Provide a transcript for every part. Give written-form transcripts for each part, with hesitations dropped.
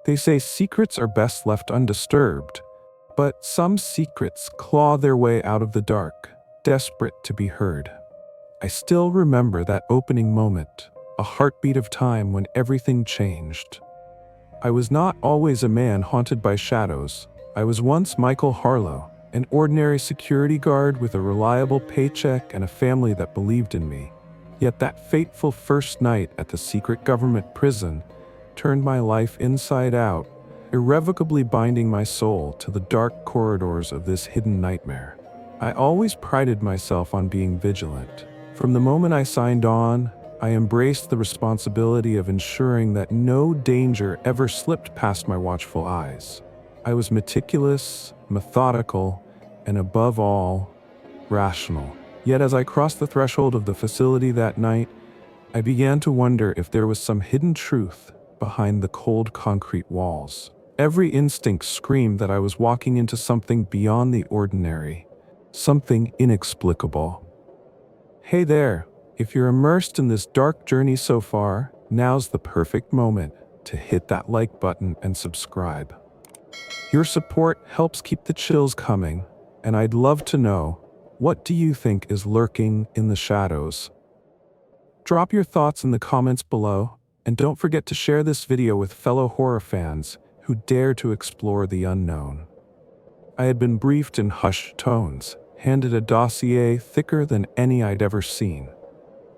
They say secrets are best left undisturbed, but some secrets claw their way out of the dark, desperate to be heard. I still remember that opening moment, a heartbeat of time when everything changed. I was not always a man haunted by shadows. I was once Michael Harlow, an ordinary security guard with a reliable paycheck and a family that believed in me. Yet that fateful first night at the secret government prison turned my life inside out, irrevocably binding my soul to the dark corridors of this hidden nightmare. I always prided myself on being vigilant. From the moment I signed on, I embraced the responsibility of ensuring that no danger ever slipped past my watchful eyes. I was meticulous, methodical, and above all, rational. Yet as I crossed the threshold of the facility that night, I began to wonder if there was some hidden truth behind the cold concrete walls. Every instinct screamed that I was walking into something beyond the ordinary, something inexplicable. Hey there, if you're immersed in this dark journey so far, now's the perfect moment to hit that like button and subscribe. Your support helps keep the chills coming, and I'd love to know, what do you think is lurking in the shadows? Drop your thoughts in the comments below, and don't forget to share this video with fellow horror fans who dare to explore the unknown. I had been briefed in hushed tones, handed a dossier thicker than any I'd ever seen.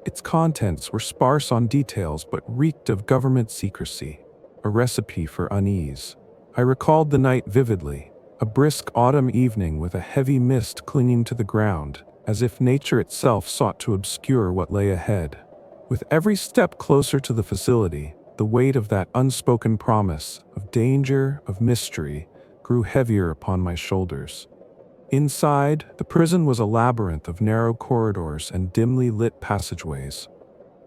Its contents were sparse on details but reeked of government secrecy, a recipe for unease. I recalled the night vividly, a brisk autumn evening with a heavy mist clinging to the ground, as if nature itself sought to obscure what lay ahead. With every step closer to the facility, the weight of that unspoken promise, of danger, of mystery, grew heavier upon my shoulders. Inside, the prison was a labyrinth of narrow corridors and dimly lit passageways.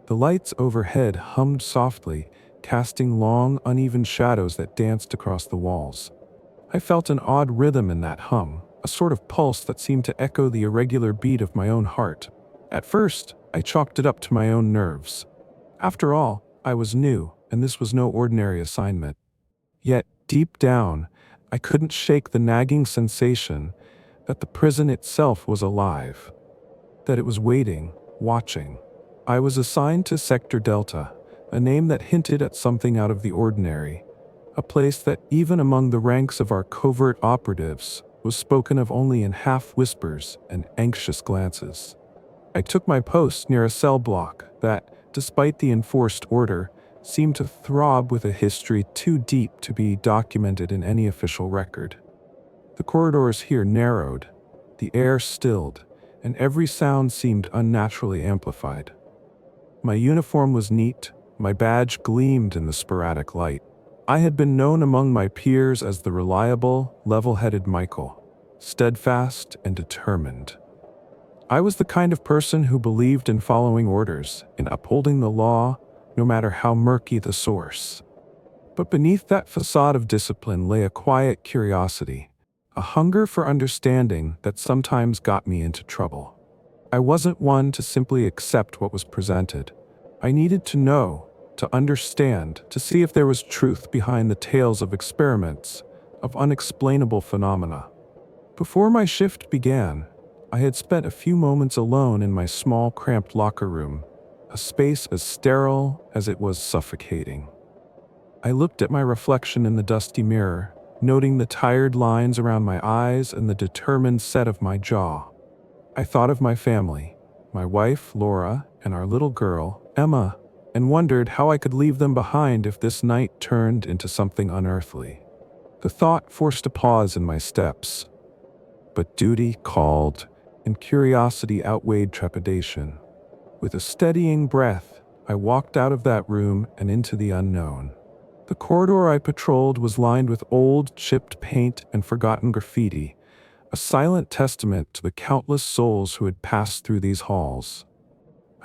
The lights overhead hummed softly, casting long, uneven shadows that danced across the walls. I felt an odd rhythm in that hum, a sort of pulse that seemed to echo the irregular beat of my own heart. At first, I chalked it up to my own nerves. After all, I was new, and this was no ordinary assignment. Yet, deep down, I couldn't shake the nagging sensation that the prison itself was alive, that it was waiting, watching. I was assigned to Sector Delta, a name that hinted at something out of the ordinary, a place that even among the ranks of our covert operatives was spoken of only in half-whispers and anxious glances. I took my post near a cell block that, despite the enforced order, seemed to throb with a history too deep to be documented in any official record. The corridors here narrowed, the air stilled, and every sound seemed unnaturally amplified. My uniform was neat, my badge gleamed in the sporadic light. I had been known among my peers as the reliable, level-headed Michael, steadfast and determined. I was the kind of person who believed in following orders, in upholding the law, no matter how murky the source. But beneath that facade of discipline lay a quiet curiosity, a hunger for understanding that sometimes got me into trouble. I wasn't one to simply accept what was presented. I needed to know, to understand, to see if there was truth behind the tales of experiments, of unexplainable phenomena. Before my shift began, I had spent a few moments alone in my small, cramped locker room, a space as sterile as it was suffocating. I looked at my reflection in the dusty mirror, noting the tired lines around my eyes and the determined set of my jaw. I thought of my family, my wife, Laura, and our little girl, Emma, and wondered how I could leave them behind if this night turned into something unearthly. The thought forced a pause in my steps. But duty called, and curiosity outweighed trepidation. With a steadying breath, I walked out of that room and into the unknown. The corridor I patrolled was lined with old, chipped paint and forgotten graffiti, a silent testament to the countless souls who had passed through these halls.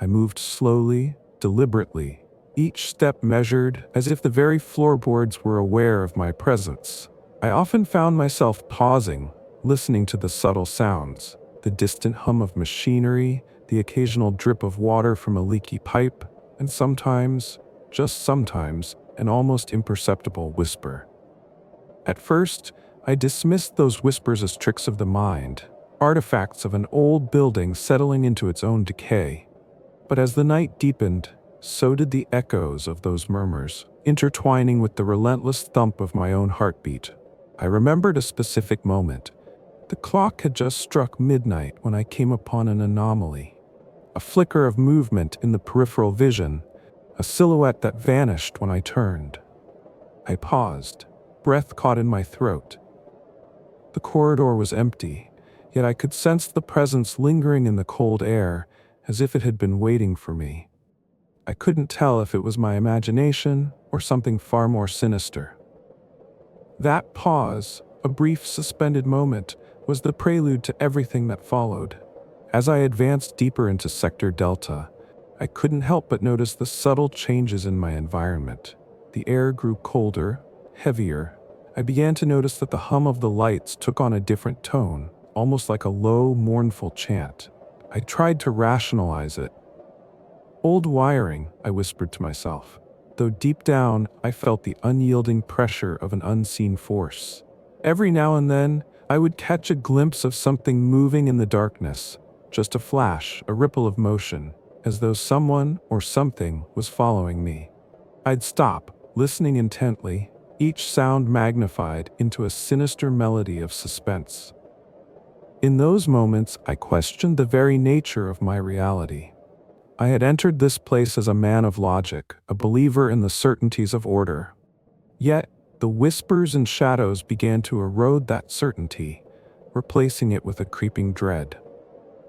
I moved slowly, deliberately, each step measured as if the very floorboards were aware of my presence. I often found myself pausing, listening to the subtle sounds, the distant hum of machinery, the occasional drip of water from a leaky pipe, and sometimes, just sometimes, an almost imperceptible whisper. At first, I dismissed those whispers as tricks of the mind, artifacts of an old building settling into its own decay. But as the night deepened, so did the echoes of those murmurs, intertwining with the relentless thump of my own heartbeat. I remembered a specific moment. The clock had just struck midnight when I came upon an anomaly. A flicker of movement in the peripheral vision, a silhouette that vanished when I turned. I paused, breath caught in my throat. The corridor was empty, yet I could sense the presence lingering in the cold air, as if it had been waiting for me. I couldn't tell if it was my imagination or something far more sinister. That pause, a brief suspended moment, was the prelude to everything that followed. As I advanced deeper into Sector Delta, I couldn't help but notice the subtle changes in my environment. The air grew colder, heavier. I began to notice that the hum of the lights took on a different tone, almost like a low, mournful chant. I tried to rationalize it. Old wiring, I whispered to myself, though deep down I felt the unyielding pressure of an unseen force. Every now and then, I would catch a glimpse of something moving in the darkness, just a flash, a ripple of motion, as though someone or something was following me. I'd stop, listening intently, each sound magnified into a sinister melody of suspense. In those moments, I questioned the very nature of my reality. I had entered this place as a man of logic, a believer in the certainties of order. Yet, the whispers and shadows began to erode that certainty, replacing it with a creeping dread.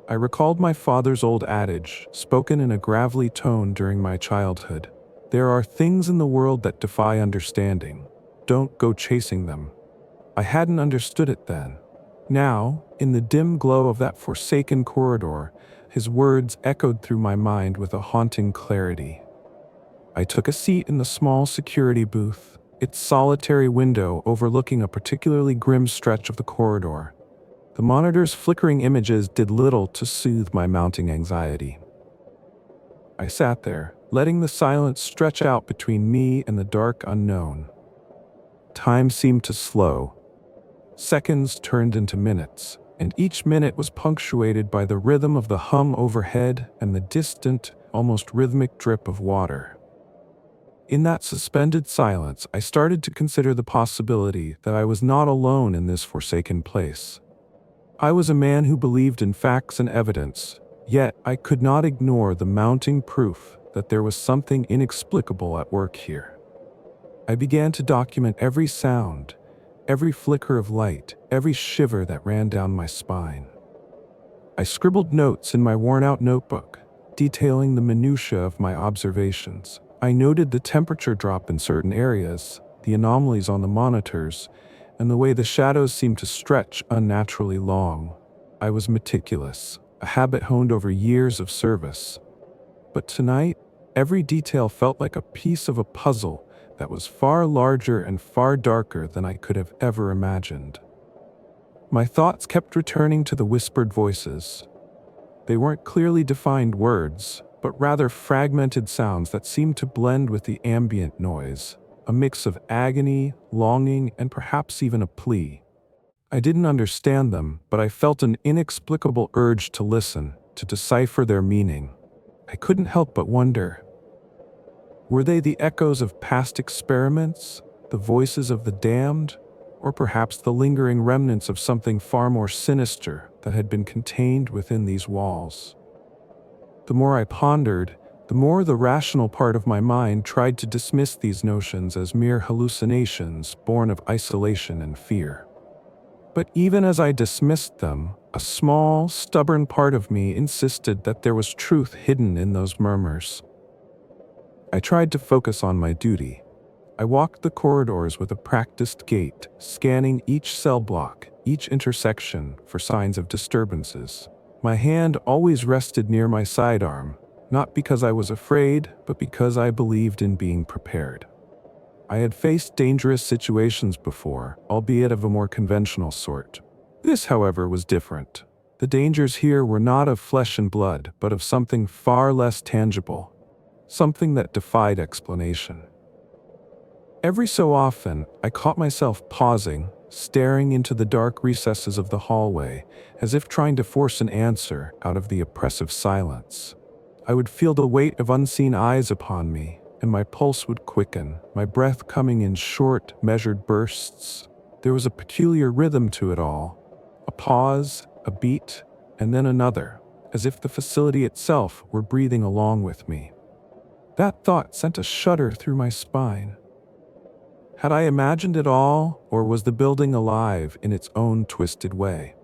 I recalled my father's old adage, spoken in a gravelly tone during my childhood. There are things in the world that defy understanding. Don't go chasing them. I hadn't understood it then. Now, in the dim glow of that forsaken corridor, his words echoed through my mind with a haunting clarity. I took a seat in the small security booth, its solitary window overlooking a particularly grim stretch of the corridor. The monitor's flickering images did little to soothe my mounting anxiety. I sat there, letting the silence stretch out between me and the dark unknown. Time seemed to slow. Seconds turned into minutes, and each minute was punctuated by the rhythm of the hum overhead and the distant, almost rhythmic drip of water. In that suspended silence, I started to consider the possibility that I was not alone in this forsaken place. I was a man who believed in facts and evidence, yet I could not ignore the mounting proof that there was something inexplicable at work here. I began to document every sound, every flicker of light, every shiver that ran down my spine. I scribbled notes in my worn-out notebook, detailing the minutiae of my observations. I noted the temperature drop in certain areas, the anomalies on the monitors, and the way the shadows seemed to stretch unnaturally long. I was meticulous, a habit honed over years of service. But tonight, every detail felt like a piece of a puzzle that was far larger and far darker than I could have ever imagined. My thoughts kept returning to the whispered voices. They weren't clearly defined words, but rather fragmented sounds that seemed to blend with the ambient noise, a mix of agony, longing, and perhaps even a plea. I didn't understand them, but I felt an inexplicable urge to listen, to decipher their meaning. I couldn't help but wonder, were they the echoes of past experiments, the voices of the damned, or perhaps the lingering remnants of something far more sinister that had been contained within these walls? The more I pondered, the more the rational part of my mind tried to dismiss these notions as mere hallucinations born of isolation and fear. But even as I dismissed them, a small, stubborn part of me insisted that there was truth hidden in those murmurs. I tried to focus on my duty. I walked the corridors with a practiced gait, scanning each cell block, each intersection for signs of disturbances. My hand always rested near my sidearm, not because I was afraid, but because I believed in being prepared. I had faced dangerous situations before, albeit of a more conventional sort. This, however, was different. The dangers here were not of flesh and blood, but of something far less tangible, something that defied explanation. Every so often, I caught myself pausing, staring into the dark recesses of the hallway, as if trying to force an answer out of the oppressive silence. I would feel the weight of unseen eyes upon me, and my pulse would quicken, my breath coming in short, measured bursts. There was a peculiar rhythm to it all. A pause, a beat, and then another, as if the facility itself were breathing along with me. That thought sent a shudder through my spine. Had I imagined it all, or was the building alive in its own twisted way?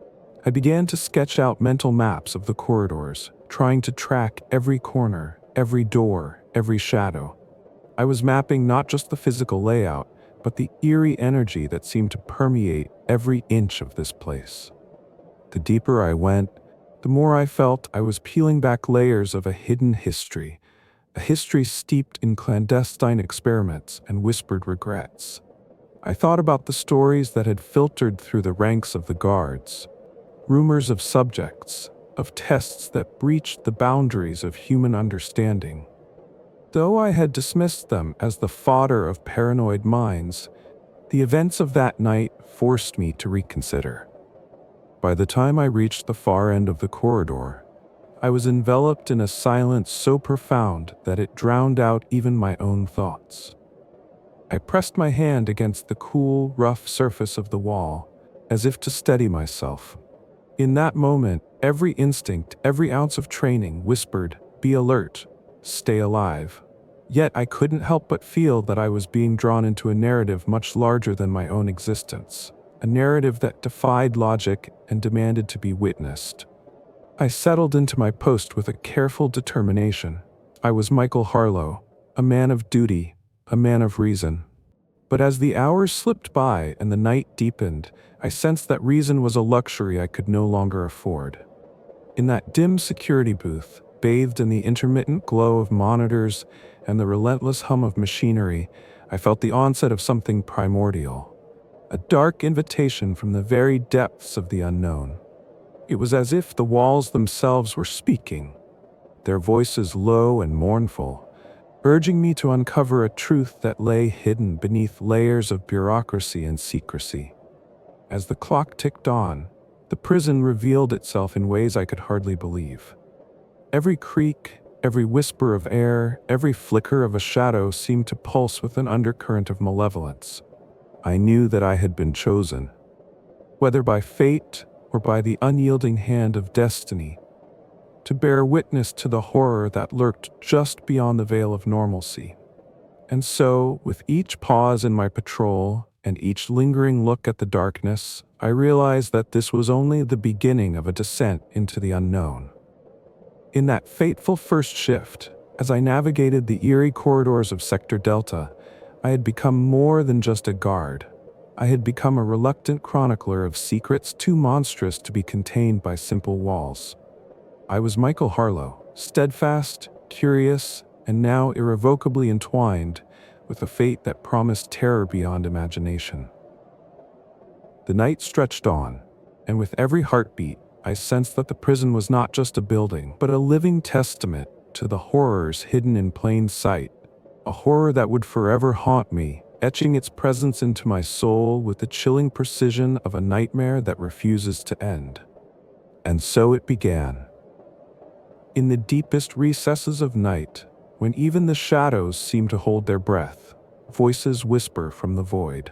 I began to sketch out mental maps of the corridors, trying to track every corner, every door, every shadow. I was mapping not just the physical layout, but the eerie energy that seemed to permeate every inch of this place. The deeper I went, the more I felt I was peeling back layers of a hidden history, a history steeped in clandestine experiments and whispered regrets. I thought about the stories that had filtered through the ranks of the guards, rumors of subjects, of tests that breached the boundaries of human understanding. Though I had dismissed them as the fodder of paranoid minds, the events of that night forced me to reconsider. By the time I reached the far end of the corridor, I was enveloped in a silence so profound that it drowned out even my own thoughts. I pressed my hand against the cool, rough surface of the wall, as if to steady myself. In that moment, every instinct, every ounce of training whispered, "Be alert, stay alive." Yet I couldn't help but feel that I was being drawn into a narrative much larger than my own existence, a narrative that defied logic and demanded to be witnessed. I settled into my post with a careful determination. I was Michael Harlow, a man of duty, a man of reason. But as the hours slipped by and the night deepened, I sensed that reason was a luxury I could no longer afford. In that dim security booth, bathed in the intermittent glow of monitors and the relentless hum of machinery, I felt the onset of something primordial, a dark invitation from the very depths of the unknown. It was as if the walls themselves were speaking, their voices low and mournful, urging me to uncover a truth that lay hidden beneath layers of bureaucracy and secrecy. As the clock ticked on, the prison revealed itself in ways I could hardly believe. Every creak, every whisper of air, every flicker of a shadow seemed to pulse with an undercurrent of malevolence. I knew that I had been chosen, whether by fate or by the unyielding hand of destiny, to bear witness to the horror that lurked just beyond the veil of normalcy. And so, with each pause in my patrol and each lingering look at the darkness, I realized that this was only the beginning of a descent into the unknown. In that fateful first shift, as I navigated the eerie corridors of Sector Delta, I had become more than just a guard. I had become a reluctant chronicler of secrets too monstrous to be contained by simple walls. I was Michael Harlow, steadfast, curious, and now irrevocably entwined with a fate that promised terror beyond imagination. The night stretched on, and with every heartbeat, I sensed that the prison was not just a building, but a living testament to the horrors hidden in plain sight, a horror that would forever haunt me, etching its presence into my soul with the chilling precision of a nightmare that refuses to end. And so it began. In the deepest recesses of night, when even the shadows seem to hold their breath, voices whisper from the void.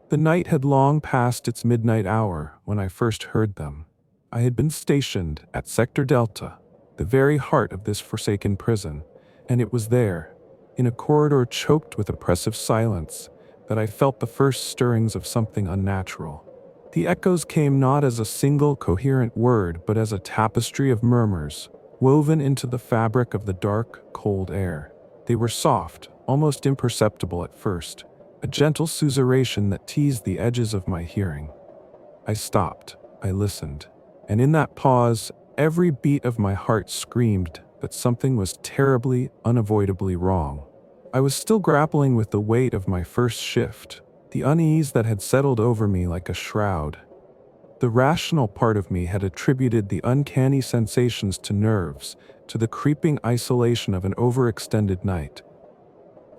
The night had long passed its midnight hour when I first heard them. I had been stationed at Sector Delta, the very heart of this forsaken prison, and it was there, in a corridor choked with oppressive silence, that I felt the first stirrings of something unnatural. The echoes came not as a single coherent word, but as a tapestry of murmurs, woven into the fabric of the dark, cold air. They were soft, almost imperceptible at first, a gentle susurration that teased the edges of my hearing. I stopped, I listened, and in that pause, every beat of my heart screamed that something was terribly, unavoidably wrong. I was still grappling with the weight of my first shift, the unease that had settled over me like a shroud. The rational part of me had attributed the uncanny sensations to nerves, to the creeping isolation of an overextended night.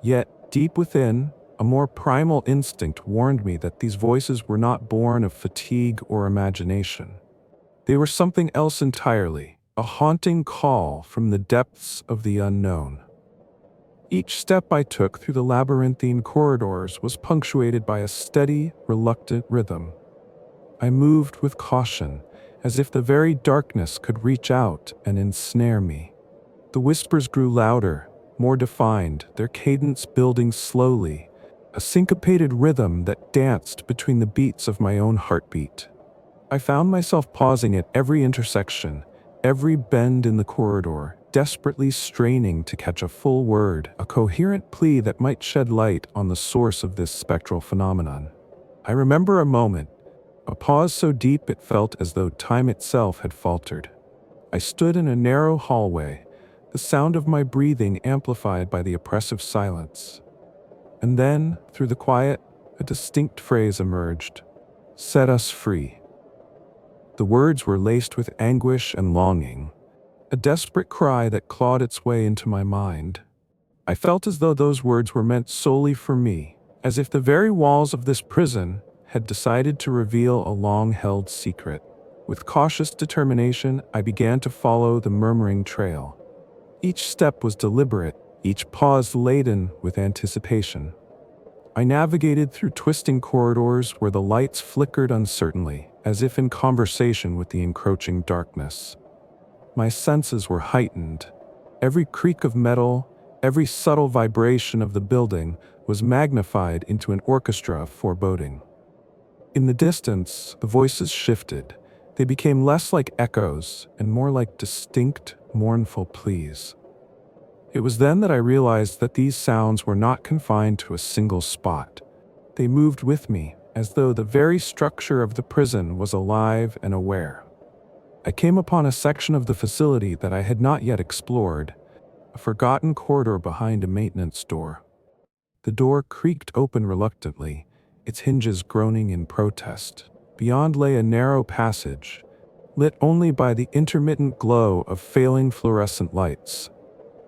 Yet, deep within, A more primal instinct warned me that these voices were not born of fatigue or imagination. They were something else entirely, a haunting call from the depths of the unknown. Each step I took through the labyrinthine corridors was punctuated by a steady, reluctant rhythm. I moved with caution, as if the very darkness could reach out and ensnare me. The whispers grew louder, more defined, their cadence building slowly, a syncopated rhythm that danced between the beats of my own heartbeat. I found myself pausing at every intersection, every bend in the corridor, desperately straining to catch a full word, a coherent plea that might shed light on the source of this spectral phenomenon. I remember a moment, a pause so deep it felt as though time itself had faltered. I stood in a narrow hallway, the sound of my breathing amplified by the oppressive silence. And then, through the quiet, a distinct phrase emerged. "Set us free." The words were laced with anguish and longing, a desperate cry that clawed its way into my mind. I felt as though those words were meant solely for me, as if the very walls of this prison had decided to reveal a long-held secret. With cautious determination, I began to follow the murmuring trail. Each step was deliberate, each pause laden with anticipation. I navigated through twisting corridors where the lights flickered uncertainly, as if in conversation with the encroaching darkness. My senses were heightened. Every creak of metal, every subtle vibration of the building was magnified into an orchestra of foreboding. In the distance, the voices shifted. They became less like echoes and more like distinct, mournful pleas. It was then that I realized that these sounds were not confined to a single spot. They moved with me, as though the very structure of the prison was alive and aware. I came upon a section of the facility that I had not yet explored, a forgotten corridor behind a maintenance door. The door creaked open reluctantly, its hinges groaning in protest. Beyond lay a narrow passage, lit only by the intermittent glow of failing fluorescent lights.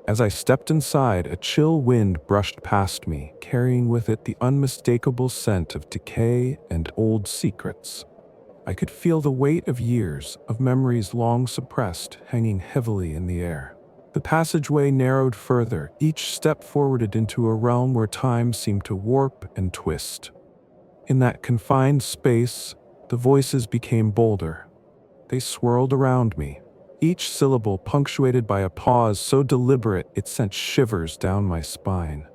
As I stepped inside, a chill wind brushed past me, carrying with it the unmistakable scent of decay and old secrets. I could feel the weight of years, of memories long suppressed, hanging heavily in the air. The passageway narrowed further, each step forwarded into a realm where time seemed to warp and twist. In that confined space, the voices became bolder. They swirled around me, each syllable punctuated by a pause so deliberate it sent shivers down my spine.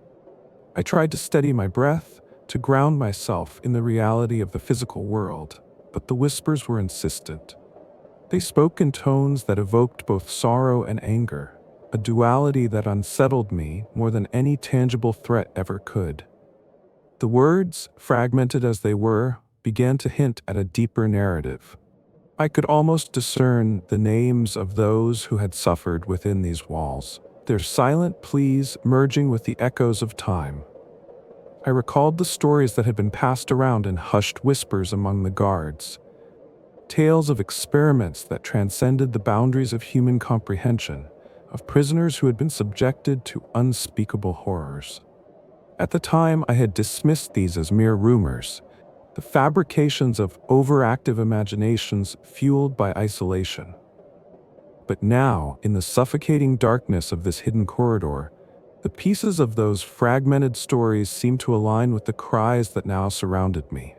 I tried to steady my breath, to ground myself in the reality of the physical world, but the whispers were insistent. They spoke in tones that evoked both sorrow and anger, a duality that unsettled me more than any tangible threat ever could. The words, fragmented as they were, began to hint at a deeper narrative. I could almost discern the names of those who had suffered within these walls, their silent pleas merging with the echoes of time. I recalled the stories that had been passed around in hushed whispers among the guards, tales of experiments that transcended the boundaries of human comprehension, of prisoners who had been subjected to unspeakable horrors. At the time, I had dismissed these as mere rumors, the fabrications of overactive imaginations fueled by isolation. But now, in the suffocating darkness of this hidden corridor, the pieces of those fragmented stories seemed to align with the cries that now surrounded me.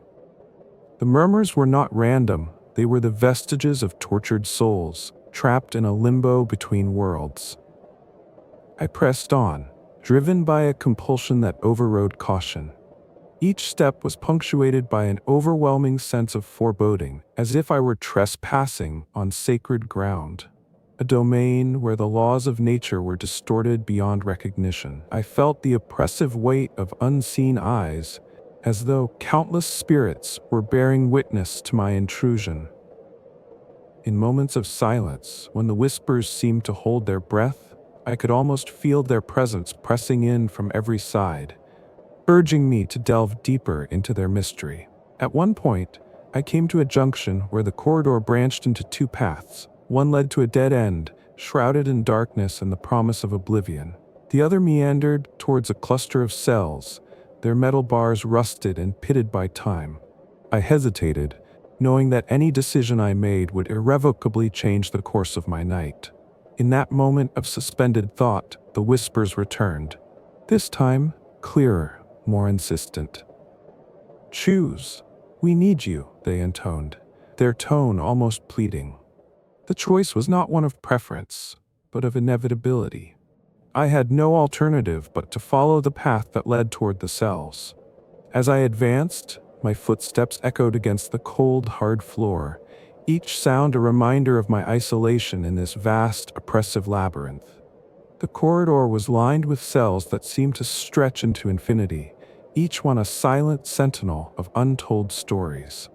The murmurs were not random, they were the vestiges of tortured souls, trapped in a limbo between worlds. I pressed on, driven by a compulsion that overrode caution. Each step was punctuated by an overwhelming sense of foreboding, as if I were trespassing on sacred ground, a domain where the laws of nature were distorted beyond recognition. I felt the oppressive weight of unseen eyes, as though countless spirits were bearing witness to my intrusion. In moments of silence, when the whispers seemed to hold their breath, I could almost feel their presence pressing in from every side, urging me to delve deeper into their mystery. At one point, I came to a junction where the corridor branched into two paths. One led to a dead end, shrouded in darkness and the promise of oblivion. The other meandered towards a cluster of cells, their metal bars rusted and pitted by time. I hesitated, knowing that any decision I made would irrevocably change the course of my night. In that moment of suspended thought, the whispers returned. This time, clearer, more insistent. "Choose. We need you," they intoned, their tone almost pleading. The choice was not one of preference, but of inevitability. I had no alternative but to follow the path that led toward the cells. As I advanced, my footsteps echoed against the cold, hard floor, each sound a reminder of my isolation in this vast, oppressive labyrinth. The corridor was lined with cells that seemed to stretch into infinity, each one a silent sentinel of untold stories.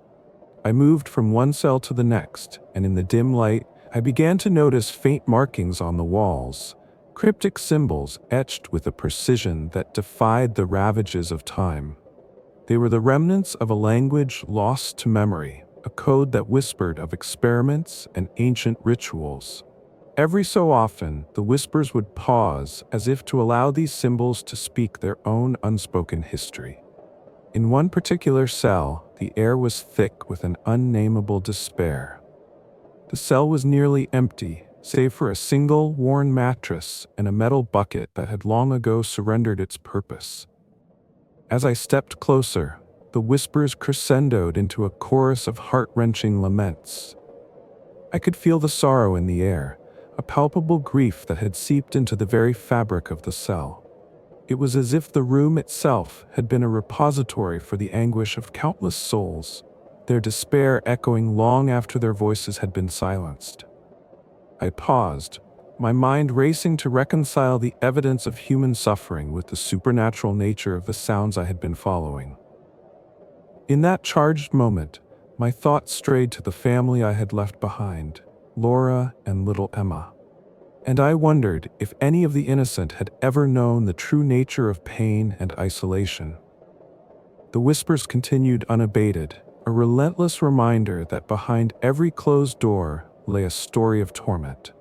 I moved from one cell to the next, and in the dim light, I began to notice faint markings on the walls, cryptic symbols etched with a precision that defied the ravages of time. They were the remnants of a language lost to memory, a code that whispered of experiments and ancient rituals. Every so often, the whispers would pause as if to allow these symbols to speak their own unspoken history. In one particular cell, the air was thick with an unnameable despair. The cell was nearly empty, save for a single worn mattress and a metal bucket that had long ago surrendered its purpose. As I stepped closer, the whispers crescendoed into a chorus of heart-wrenching laments. I could feel the sorrow in the air, a palpable grief that had seeped into the very fabric of the cell. It was as if the room itself had been a repository for the anguish of countless souls, their despair echoing long after their voices had been silenced. I paused, my mind racing to reconcile the evidence of human suffering with the supernatural nature of the sounds I had been following. In that charged moment, my thoughts strayed to the family I had left behind, Laura and little Emma. And I wondered if any of the innocent had ever known the true nature of pain and isolation. The whispers continued unabated, a relentless reminder that behind every closed door lay a story of torment.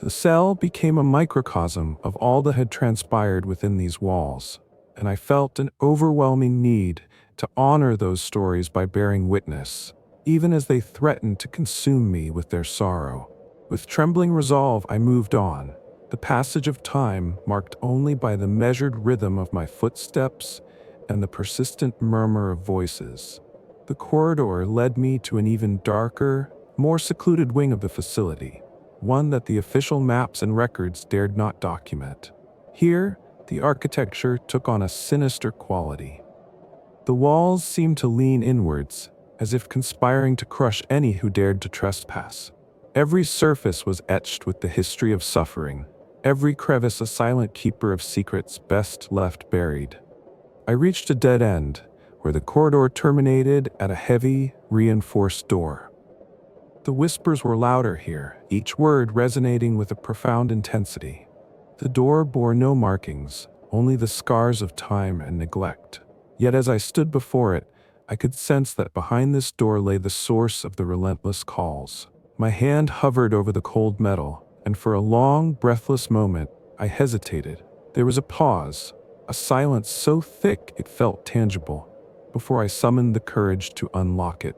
The cell became a microcosm of all that had transpired within these walls, and I felt an overwhelming need to honor those stories by bearing witness, even as they threatened to consume me with their sorrow. With trembling resolve, I moved on, the passage of time marked only by the measured rhythm of my footsteps and the persistent murmur of voices. The corridor led me to an even darker, more secluded wing of the facility, one that the official maps and records dared not document. Here, the architecture took on a sinister quality. The walls seemed to lean inwards, as if conspiring to crush any who dared to trespass. Every surface was etched with the history of suffering, every crevice a silent keeper of secrets best left buried. I reached a dead end, where the corridor terminated at a heavy, reinforced door. The whispers were louder here, each word resonating with a profound intensity. The door bore no markings, only the scars of time and neglect. Yet as I stood before it, I could sense that behind this door lay the source of the relentless calls. My hand hovered over the cold metal, and for a long, breathless moment, I hesitated. There was a pause, a silence so thick it felt tangible, before I summoned the courage to unlock it.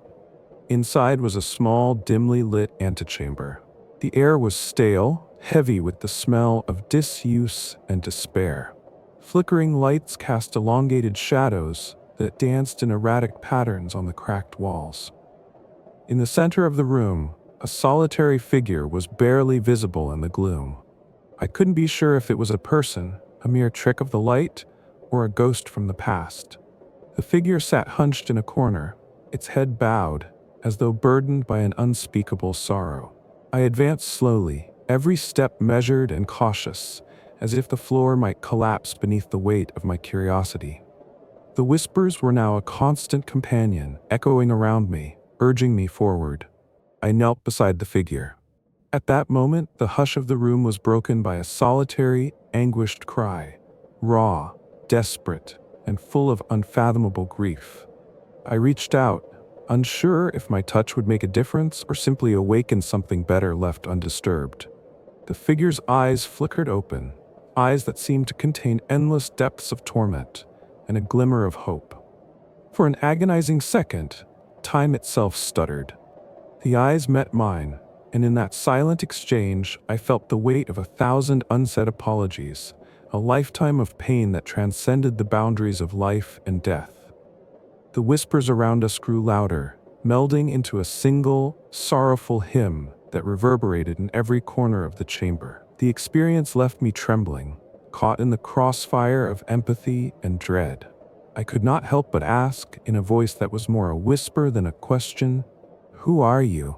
Inside was a small, dimly lit antechamber. The air was stale, heavy with the smell of disuse and despair. Flickering lights cast elongated shadows that danced in erratic patterns on the cracked walls. In the center of the room, a solitary figure was barely visible in the gloom. I couldn't be sure if it was a person, a mere trick of the light, or a ghost from the past. The figure sat hunched in a corner, its head bowed, as though burdened by an unspeakable sorrow. I advanced slowly, every step measured and cautious, as if the floor might collapse beneath the weight of my curiosity. The whispers were now a constant companion, echoing around me, urging me forward. I knelt beside the figure. At that moment, the hush of the room was broken by a solitary, anguished cry, raw, desperate, and full of unfathomable grief. I reached out, unsure if my touch would make a difference or simply awaken something better left undisturbed. The figure's eyes flickered open, eyes that seemed to contain endless depths of torment, and a glimmer of hope. For an agonizing second, time itself stuttered. The eyes met mine, and in that silent exchange, I felt the weight of 1,000 unsaid apologies, a lifetime of pain that transcended the boundaries of life and death. The whispers around us grew louder, melding into a single, sorrowful hymn that reverberated in every corner of the chamber. The experience left me trembling, caught in the crossfire of empathy and dread. I could not help but ask, in a voice that was more a whisper than a question, "Who are you?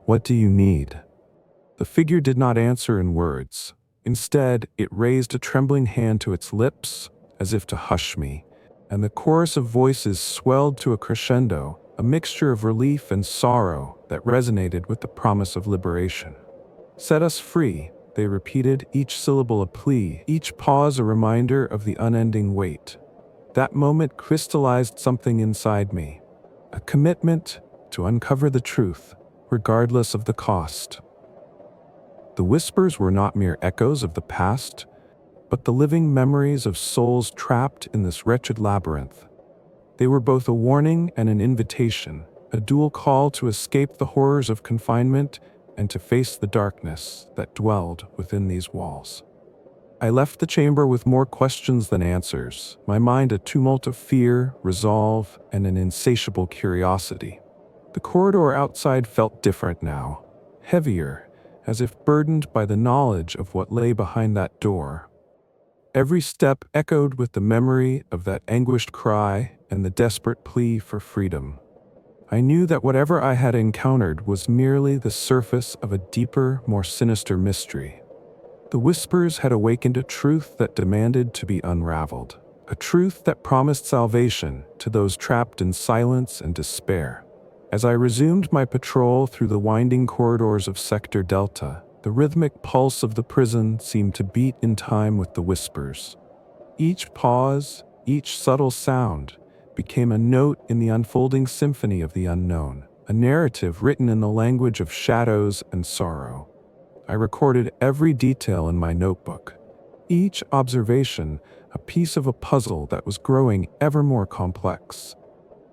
What do you need?" The figure did not answer in words. Instead, it raised a trembling hand to its lips, as if to hush me, and the chorus of voices swelled to a crescendo, a mixture of relief and sorrow that resonated with the promise of liberation. "Set us free," they repeated, each syllable a plea, each pause a reminder of the unending wait. That moment crystallized something inside me, a commitment to uncover the truth, regardless of the cost. The whispers were not mere echoes of the past, but the living memories of souls trapped in this wretched labyrinth. They were both a warning and an invitation, a dual call to escape the horrors of confinement and to face the darkness that dwelled within these walls. I left the chamber with more questions than answers, my mind a tumult of fear, resolve, and an insatiable curiosity. The corridor outside felt different now, heavier, as if burdened by the knowledge of what lay behind that door. Every step echoed with the memory of that anguished cry and the desperate plea for freedom. I knew that whatever I had encountered was merely the surface of a deeper, more sinister mystery. The whispers had awakened a truth that demanded to be unraveled, a truth that promised salvation to those trapped in silence and despair. As I resumed my patrol through the winding corridors of Sector Delta, the rhythmic pulse of the prison seemed to beat in time with the whispers. Each pause, each subtle sound, became a note in the unfolding symphony of the unknown, a narrative written in the language of shadows and sorrow. I recorded every detail in my notebook, each observation a piece of a puzzle that was growing ever more complex.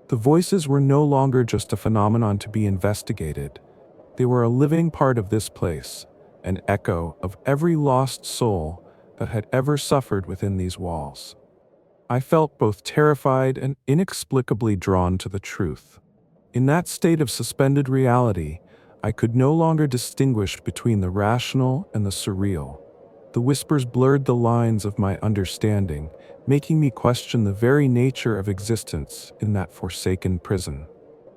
The voices were no longer just a phenomenon to be investigated. They were a living part of this place, an echo of every lost soul that had ever suffered within these walls. I felt both terrified and inexplicably drawn to the truth. In that state of suspended reality, I could no longer distinguish between the rational and the surreal. The whispers blurred the lines of my understanding, making me question the very nature of existence in that forsaken prison.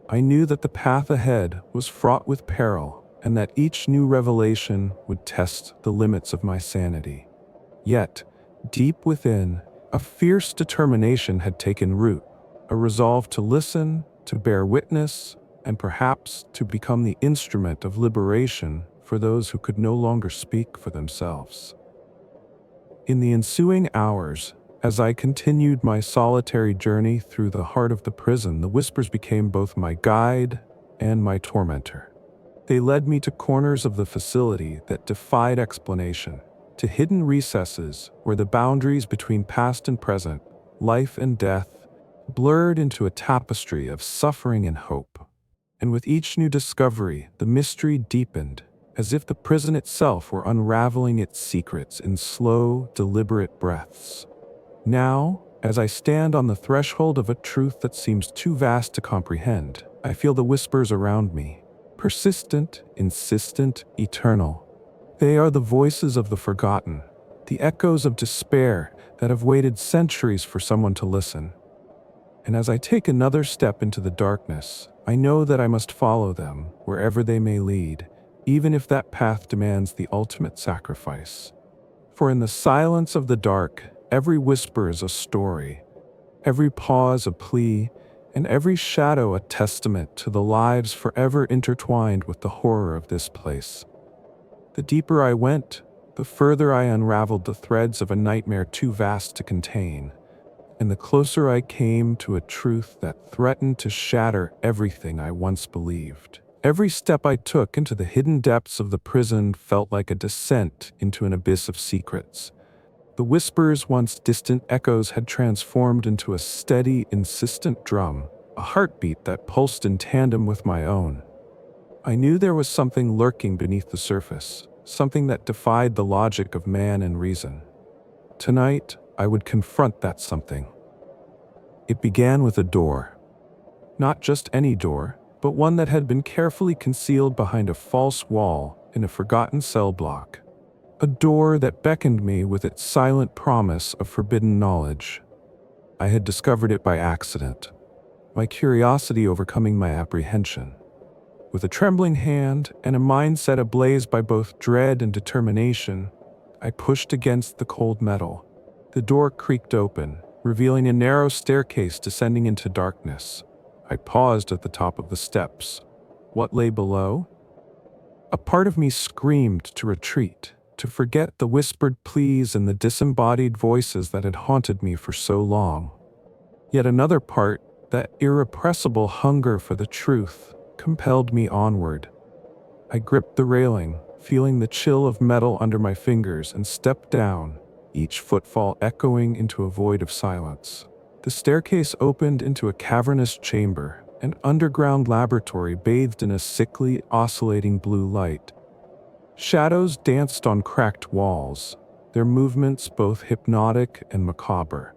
I knew that the path ahead was fraught with peril, and that each new revelation would test the limits of my sanity. Yet, deep within, a fierce determination had taken root, a resolve to listen, to bear witness, and perhaps to become the instrument of liberation for those who could no longer speak for themselves. In the ensuing hours, as I continued my solitary journey through the heart of the prison, the whispers became both my guide and my tormentor. They led me to corners of the facility that defied explanation, to hidden recesses where the boundaries between past and present, life and death, blurred into a tapestry of suffering and hope. And with each new discovery, the mystery deepened, as if the prison itself were unraveling its secrets in slow, deliberate breaths. Now, as I stand on the threshold of a truth that seems too vast to comprehend, I feel the whispers around me, persistent, insistent, eternal. They are the voices of the forgotten, the echoes of despair that have waited centuries for someone to listen. And as I take another step into the darkness, I know that I must follow them wherever they may lead, even if that path demands the ultimate sacrifice. For in the silence of the dark, every whisper is a story, every pause a plea, and every shadow a testament to the lives forever intertwined with the horror of this place. The deeper I went, the further I unraveled the threads of a nightmare too vast to contain, and the closer I came to a truth that threatened to shatter everything I once believed. Every step I took into the hidden depths of the prison felt like a descent into an abyss of secrets. The whispers, once distant echoes, had transformed into a steady, insistent drum, a heartbeat that pulsed in tandem with my own. I knew there was something lurking beneath the surface, something that defied the logic of man and reason. Tonight, I would confront that something. It began with a door. Not just any door, but one that had been carefully concealed behind a false wall in a forgotten cell block. A door that beckoned me with its silent promise of forbidden knowledge. I had discovered it by accident, my curiosity overcoming my apprehension. With a trembling hand and a mindset ablaze by both dread and determination, I pushed against the cold metal. The door creaked open, revealing a narrow staircase descending into darkness. I paused at the top of the steps. What lay below? A part of me screamed to retreat, to forget the whispered pleas and the disembodied voices that had haunted me for so long. Yet another part, that irrepressible hunger for the truth, compelled me onward. I gripped the railing, feeling the chill of metal under my fingers, and stepped down, each footfall echoing into a void of silence. The staircase opened into a cavernous chamber, an underground laboratory bathed in a sickly, oscillating blue light. Shadows danced on cracked walls, their movements both hypnotic and macabre.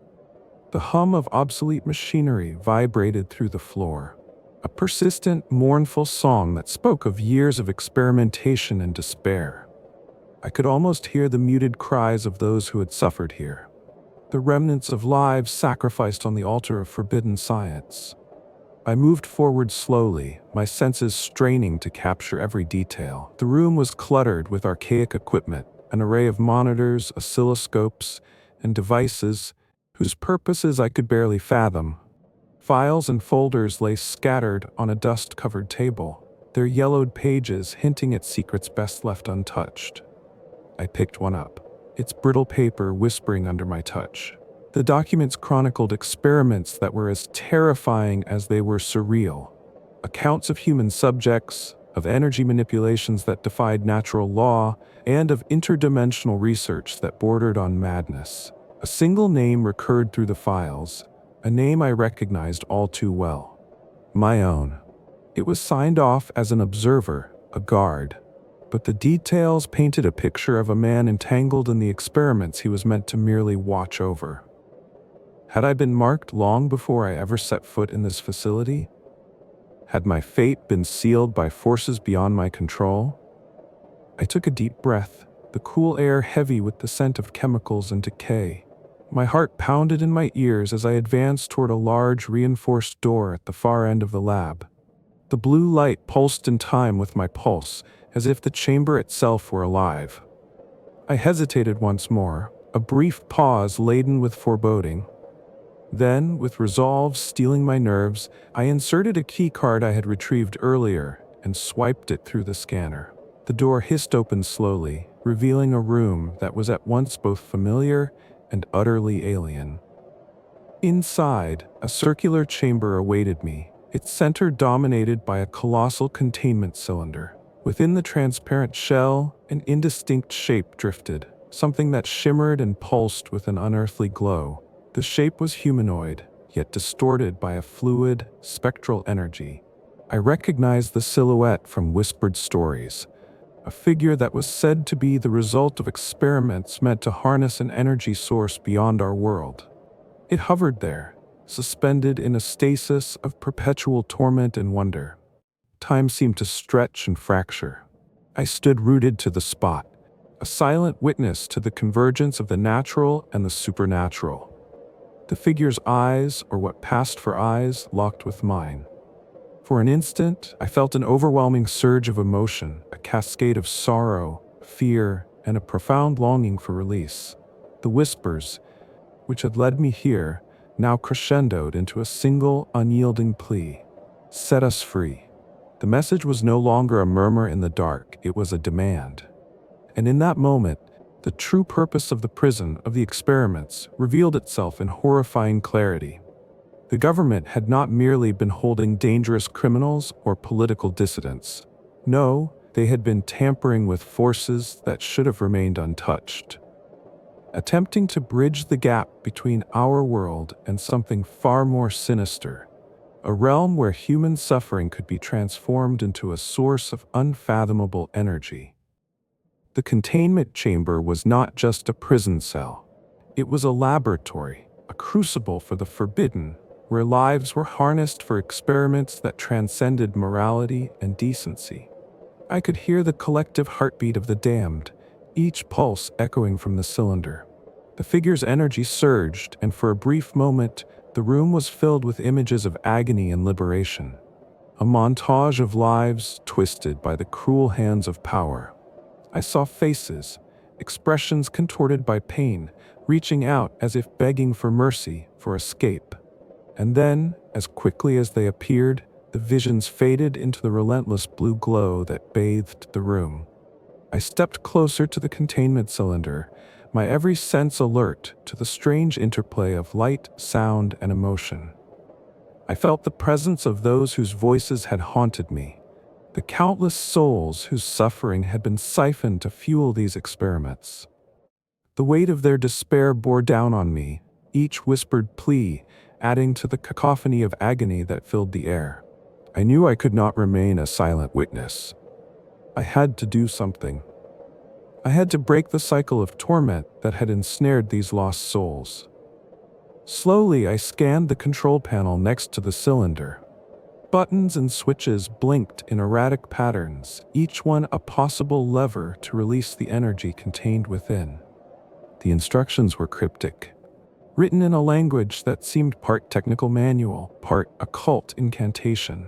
The hum of obsolete machinery vibrated through the floor, a persistent, mournful song that spoke of years of experimentation and despair. I could almost hear the muted cries of those who had suffered here, the remnants of lives sacrificed on the altar of forbidden science. I moved forward slowly, my senses straining to capture every detail. The room was cluttered with archaic equipment, an array of monitors, oscilloscopes, and devices whose purposes I could barely fathom. Files and folders lay scattered on a dust-covered table, their yellowed pages hinting at secrets best left untouched. I picked one up, its brittle paper whispering under my touch. The documents chronicled experiments that were as terrifying as they were surreal. Accounts of human subjects, of energy manipulations that defied natural law, and of interdimensional research that bordered on madness. A single name recurred through the files, a name I recognized all too well. My own. It was signed off as an observer, a guard, but the details painted a picture of a man entangled in the experiments he was meant to merely watch over. Had I been marked long before I ever set foot in this facility? Had my fate been sealed by forces beyond my control? I took a deep breath, the cool air heavy with the scent of chemicals and decay. My heart pounded in my ears as I advanced toward a large, reinforced door at the far end of the lab. The blue light pulsed in time with my pulse, as if the chamber itself were alive. I hesitated once more, a brief pause laden with foreboding. Then, with resolve stealing my nerves, I inserted a key card I had retrieved earlier and swiped it through the scanner. The door hissed open slowly, revealing a room that was at once both familiar and utterly alien. Inside, a circular chamber awaited me, its center dominated by a colossal containment cylinder. Within the transparent shell, an indistinct shape drifted, something that shimmered and pulsed with an unearthly glow. The shape was humanoid, yet distorted by a fluid, spectral energy. I recognized the silhouette from whispered stories, a figure that was said to be the result of experiments meant to harness an energy source beyond our world. It hovered there, suspended in a stasis of perpetual torment and wonder. Time seemed to stretch and fracture. I stood rooted to the spot, a silent witness to the convergence of the natural and the supernatural. The figure's eyes, or what passed for eyes, locked with mine. For an instant, I felt an overwhelming surge of emotion, a cascade of sorrow, fear, and a profound longing for release. The whispers, which had led me here, now crescendoed into a single, unyielding plea. Set us free. The message was no longer a murmur in the dark, it was a demand. And in that moment, the true purpose of the prison, of the experiments, revealed itself in horrifying clarity. The government had not merely been holding dangerous criminals or political dissidents. No, they had been tampering with forces that should have remained untouched. attempting to bridge the gap between our world and something far more sinister, a realm where human suffering could be transformed into a source of unfathomable energy. The containment chamber was not just a prison cell. It was a laboratory, a crucible for the forbidden, where lives were harnessed for experiments that transcended morality and decency. I could hear the collective heartbeat of the damned, each pulse echoing from the cylinder. The figure's energy surged, and for a brief moment, the room was filled with images of agony and liberation. A montage of lives twisted by the cruel hands of power. I saw faces, expressions contorted by pain, reaching out as if begging for mercy, for escape. And then, as quickly as they appeared, the visions faded into the relentless blue glow that bathed the room. I stepped closer to the containment cylinder, my every sense alert to the strange interplay of light, sound, and emotion. I felt the presence of those whose voices had haunted me, the countless souls whose suffering had been siphoned to fuel these experiments. The weight of their despair bore down on me, each whispered plea adding to the cacophony of agony that filled the air. I knew I could not remain a silent witness. I had to do something. I had to break the cycle of torment that had ensnared these lost souls. Slowly, I scanned the control panel next to the cylinder. Buttons and switches blinked in erratic patterns, each one a possible lever to release the energy contained within. The instructions were cryptic, written in a language that seemed part technical manual, part occult incantation.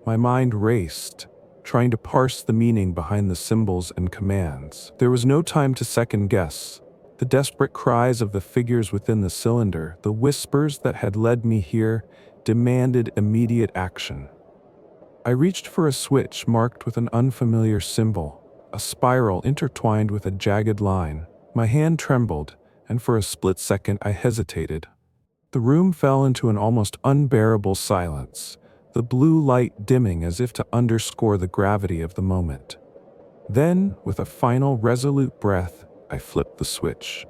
My mind raced, trying to parse the meaning behind the symbols and commands. There was no time to second guess. The desperate cries of the figures within the cylinder, the whispers that had led me here, demanded immediate action. I reached for a switch marked with an unfamiliar symbol, a spiral intertwined with a jagged line. My hand trembled, and for a split second I hesitated. The room fell into an almost unbearable silence, the blue light dimming as if to underscore the gravity of the moment. Then, with a final resolute breath, I flipped the switch.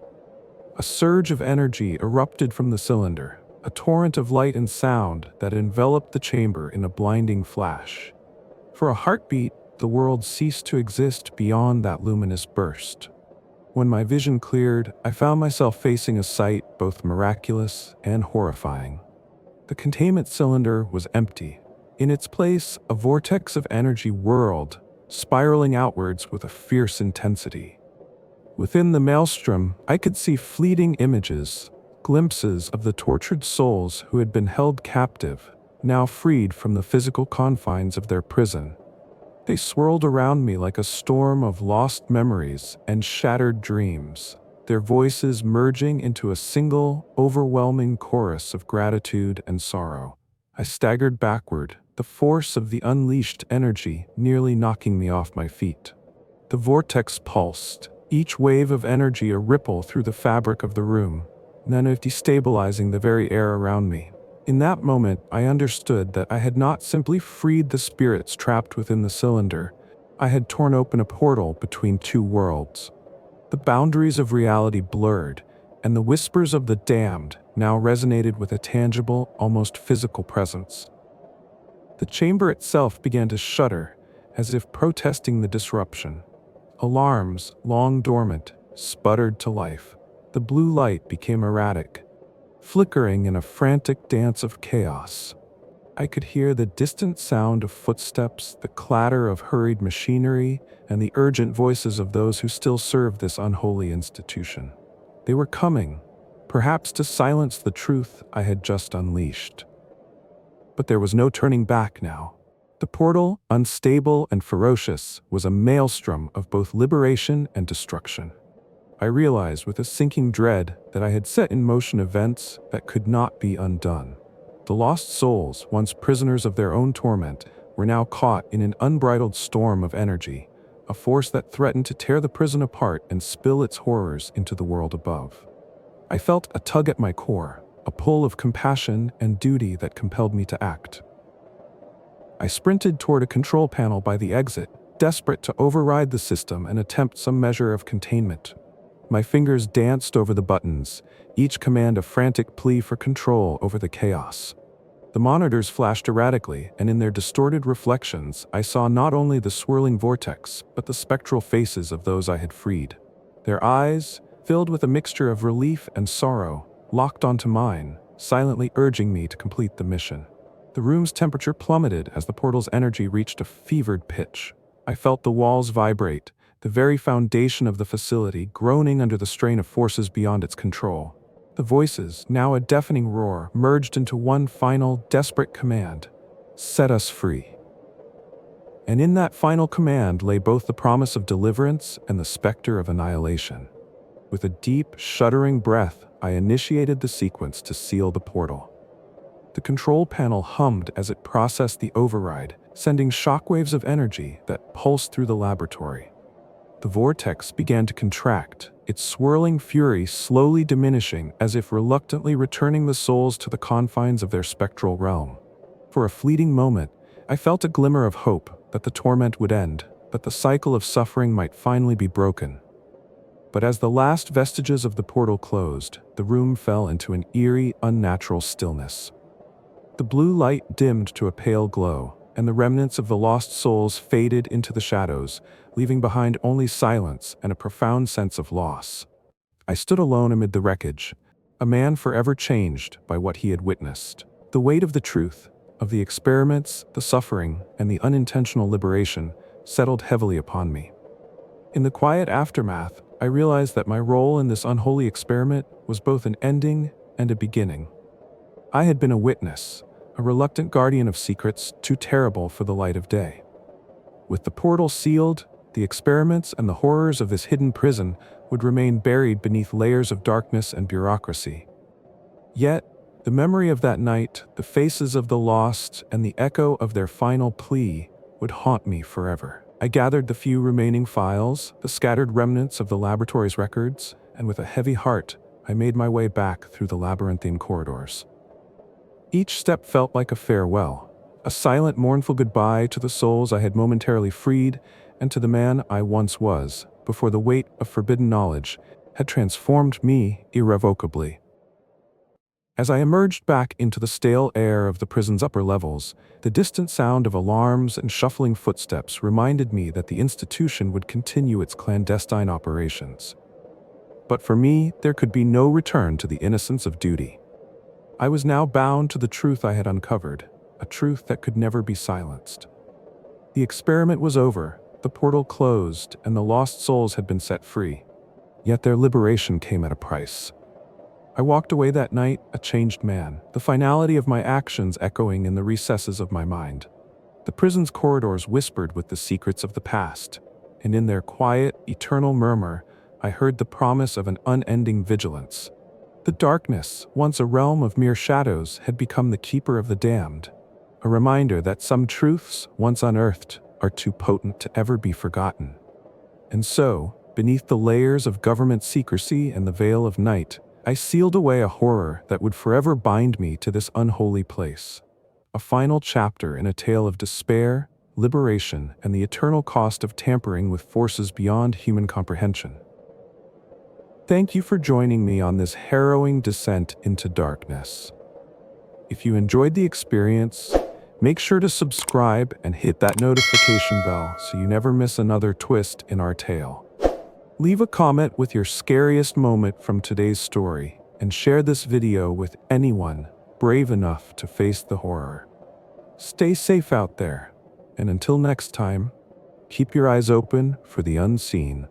A surge of energy erupted from the cylinder, a torrent of light and sound that enveloped the chamber in a blinding flash. For a heartbeat, the world ceased to exist beyond that luminous burst. When my vision cleared, I found myself facing a sight both miraculous and horrifying. The containment cylinder was empty. In its place, a vortex of energy whirled, spiraling outwards with a fierce intensity. Within the maelstrom, I could see fleeting images, glimpses of the tortured souls who had been held captive, now freed from the physical confines of their prison. They swirled around me like a storm of lost memories and shattered dreams, their voices merging into a single, overwhelming chorus of gratitude and sorrow. I staggered backward, the force of the unleashed energy nearly knocking me off my feet. The vortex pulsed, each wave of energy a ripple through the fabric of the room, none of destabilizing the very air around me. In that moment, I understood that I had not simply freed the spirits trapped within the cylinder, I had torn open a portal between two worlds. The boundaries of reality blurred, and the whispers of the damned now resonated with a tangible, almost physical presence. The chamber itself began to shudder, as if protesting the disruption. Alarms, long dormant, sputtered to life. The blue light became erratic, flickering in a frantic dance of chaos. I could hear the distant sound of footsteps, the clatter of hurried machinery, and the urgent voices of those who still served this unholy institution. They were coming, perhaps to silence the truth I had just unleashed. But there was no turning back now. The portal, unstable and ferocious, was a maelstrom of both liberation and destruction. I realized with a sinking dread that I had set in motion events that could not be undone. The lost souls, once prisoners of their own torment, were now caught in an unbridled storm of energy, a force that threatened to tear the prison apart and spill its horrors into the world above. I felt a tug at my core, a pull of compassion and duty that compelled me to act. I sprinted toward a control panel by the exit, desperate to override the system and attempt some measure of containment. My fingers danced over the buttons, each command a frantic plea for control over the chaos. The monitors flashed erratically, and in their distorted reflections, I saw not only the swirling vortex, but the spectral faces of those I had freed. Their eyes, filled with a mixture of relief and sorrow, locked onto mine, silently urging me to complete the mission. The room's temperature plummeted as the portal's energy reached a fevered pitch. I felt the walls vibrate, the very foundation of the facility groaning under the strain of forces beyond its control. The voices, now a deafening roar, merged into one final, desperate command: set us free. And in that final command lay both the promise of deliverance and the specter of annihilation. With a deep, shuddering breath, I initiated the sequence to seal the portal. The control panel hummed as it processed the override, sending shockwaves of energy that pulsed through the laboratory. The vortex began to contract, its swirling fury slowly diminishing as if reluctantly returning the souls to the confines of their spectral realm. For a fleeting moment, I felt a glimmer of hope that the torment would end, that the cycle of suffering might finally be broken. But as the last vestiges of the portal closed, the room fell into an eerie, unnatural stillness. The blue light dimmed to a pale glow, and the remnants of the lost souls faded into the shadows, leaving behind only silence and a profound sense of loss. I stood alone amid the wreckage, a man forever changed by what he had witnessed. The weight of the truth, of the experiments, the suffering, and the unintentional liberation settled heavily upon me. In the quiet aftermath, I realized that my role in this unholy experiment was both an ending and a beginning. I had been a witness, a reluctant guardian of secrets too terrible for the light of day. With the portal sealed, the experiments and the horrors of this hidden prison would remain buried beneath layers of darkness and bureaucracy. Yet, the memory of that night, the faces of the lost, and the echo of their final plea would haunt me forever. I gathered the few remaining files, the scattered remnants of the laboratory's records, and with a heavy heart, I made my way back through the labyrinthine corridors. Each step felt like a farewell, a silent, mournful goodbye to the souls I had momentarily freed and to the man I once was, before the weight of forbidden knowledge had transformed me irrevocably. As I emerged back into the stale air of the prison's upper levels, the distant sound of alarms and shuffling footsteps reminded me that the institution would continue its clandestine operations. But for me, there could be no return to the innocence of duty. I was now bound to the truth I had uncovered, a truth that could never be silenced. The experiment was over, the portal closed, and the lost souls had been set free. Yet their liberation came at a price. I walked away that night a changed man, the finality of my actions echoing in the recesses of my mind. The prison's corridors whispered with the secrets of the past, and in their quiet, eternal murmur, I heard the promise of an unending vigilance. The darkness, once a realm of mere shadows, had become the keeper of the damned, a reminder that some truths, once unearthed, are too potent to ever be forgotten. And so, beneath the layers of government secrecy and the veil of night, I sealed away a horror that would forever bind me to this unholy place. A final chapter in a tale of despair, liberation, and the eternal cost of tampering with forces beyond human comprehension. Thank you for joining me on this harrowing descent into darkness. If you enjoyed the experience, make sure to subscribe and hit that notification bell so you never miss another twist in our tale. Leave a comment with your scariest moment from today's story and share this video with anyone brave enough to face the horror. Stay safe out there, and until next time, keep your eyes open for the unseen.